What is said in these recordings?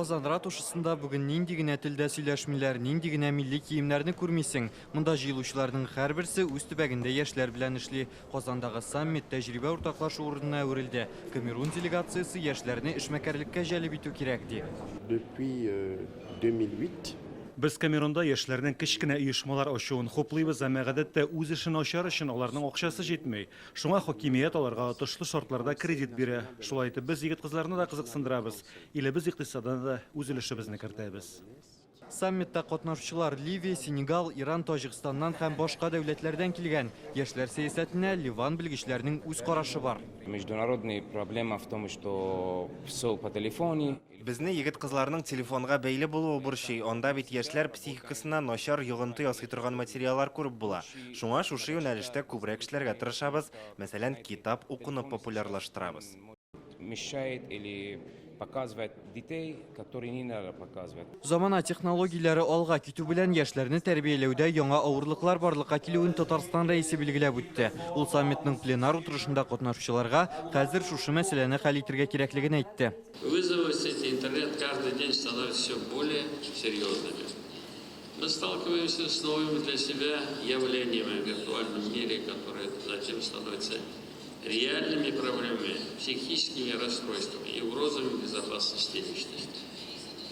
Казан ратушасында бүгін нинди генә телдә сөйләшмиләр, нинди генә милли киемнәрне күрмисең. Монда җыелучыларның һәрберсе үз төбәгендә яшьләр белән эшли. Казандагы саммит тәҗрибә уртаклашу урынына әверелде. Камерун делегациясе яшьләрне эшмәкәрлеккә җәлеп итү кирәк ди. Depuis 2008, Biz Камерунда яшьләрнең кечкенә оешмалар ачуын хуплыйбыз, әмма гадәттә үз эшен ачар өчен аларның акчасы җитмәй. Шуңа хакимият аларга отышлы шартларда кредит бирә. Шулай итеп без егет-кызларны да кызыксындырабыз. Илебез икътисадына да үз өлешебезне кертәбез. Саммитта катнашучылар Ливия, Сенегал, Иран, Таҗикстаннан һәм башка дәүләтләрдән килгән. Яшьләр сәясәтенә Ливан белгечләренең үз карашы бар. Международная проблема в том, что все по телефоне. Безне егет-кызларның телефонга бәйле булуы бурчый. Анда бит яшьләр психикасына начар йогынты ясый торган материаллар күреп була. Шуңа шушы юнәлештә күбрәк эшләргә тырышабыз. Мәсәлән, китап укуны популярлаштырабыз. Мешает или показывает детей, которые не надо показывать. Замана технологияләре алга китү белән яшьләрне тәрбияләүдә яңа авырлыклар барлыкка килүен Татарстан рәисе билгеләп үтте. Ул саммитның пленар утырышында катнашучыларга хәзер шушы мәсьәләне хәл итәргә кирәклеген әйтте. Вызовы в сети интернет каждый день становятся все более серьезными. Мы сталкиваемся с новыми для себя явлениями в виртуальном мире, которые затем становятся реальными проблемами, психическими расстройствами и угрозами безопасности личности.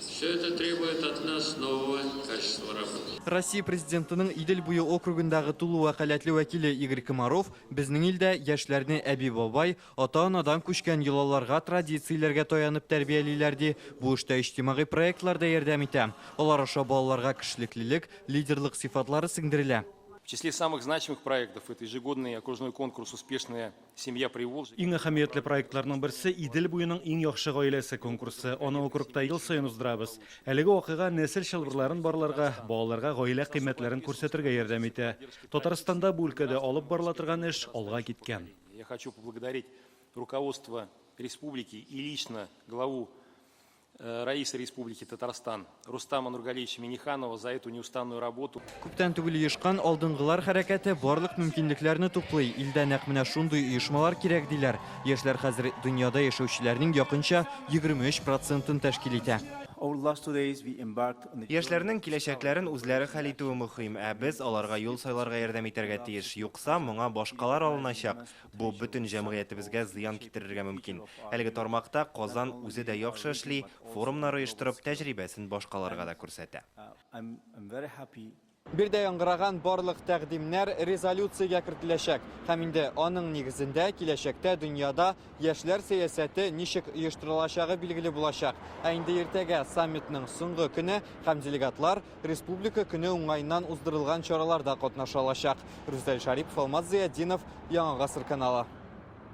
Все это требует от нас нового качества работы. Россия президентының Идел буе округындагы тулы вәкаләтле вәкиле Игорь Комаров безнең илдә яшьләрне әби-бабай, ата-анадан күчкән йолаларга, традицияләргә таянып тәрбиялиләр ди. Бу эштә иҗтимагый проектларда ярдәм итә. Алар аша балаларга кешелеклелек, лидерлык сыйфатлары сеңдерелә. В числе самых значимых проектов это ежегодный окружной конкурс «Успешная семья Приволжья». Иң әһәмиятле проектларның берсе Идел буеның иң яхшы гаиләсе конкурсы. Аны округта ел саен уздырабыз. Әлеге вакыйга нәсел чылбырларын барларга, балаларга гаилә кыйммәтләрен күрсәтергә ярдәм итә. Татарстанда бу өлкәдә алып барыла торган эш алга киткән. Я хочу поблагодарить руководство республики и лично главу Раисы Республики Татарстан Рустама Нургалиевича Миниханова за эту неустанную работу. Күптән түгел оешкан алдынгылар хәрәкәте барлык мөмкинлекләрне туплый. Илдә нәкъ менә шундый оешмалар кирәк диләр. Яшьләр хәзер дөньяда яшәүчеләрнең якынча 23%-ын тәшкил итә. Яшьләрнең киләчәкләрен үзләре хәл итүе мөһим, ә без аларга юл сайларга ярдәм итәргә тиеш. Юкса, моңа башкалар алыначак. Бу бөтен җәмгыятебезгә зыян китерергә мөмкин. Әлеге тармакта Казан үзе дә яхшы эшли, форумнар оештырып, тәҗрибәсен башкаларга да күрсәтә. Бирдә яңгыраган барлык тәкъдимнәр резолюциягә кертеләчәк. Һәм инде аның нигезендә киләчәктә дөньяда яшьләр сәясәте ничек оештырылачагы билгеле булачак. Ә инде иртәгә саммитның соңгы көне һәм делегатлар республика көне уңайыннан уздырылган чараларда катнаша алачак. Рүстәм Шарипов, Алмаз Зияддинов, Яңа гасыр каналы.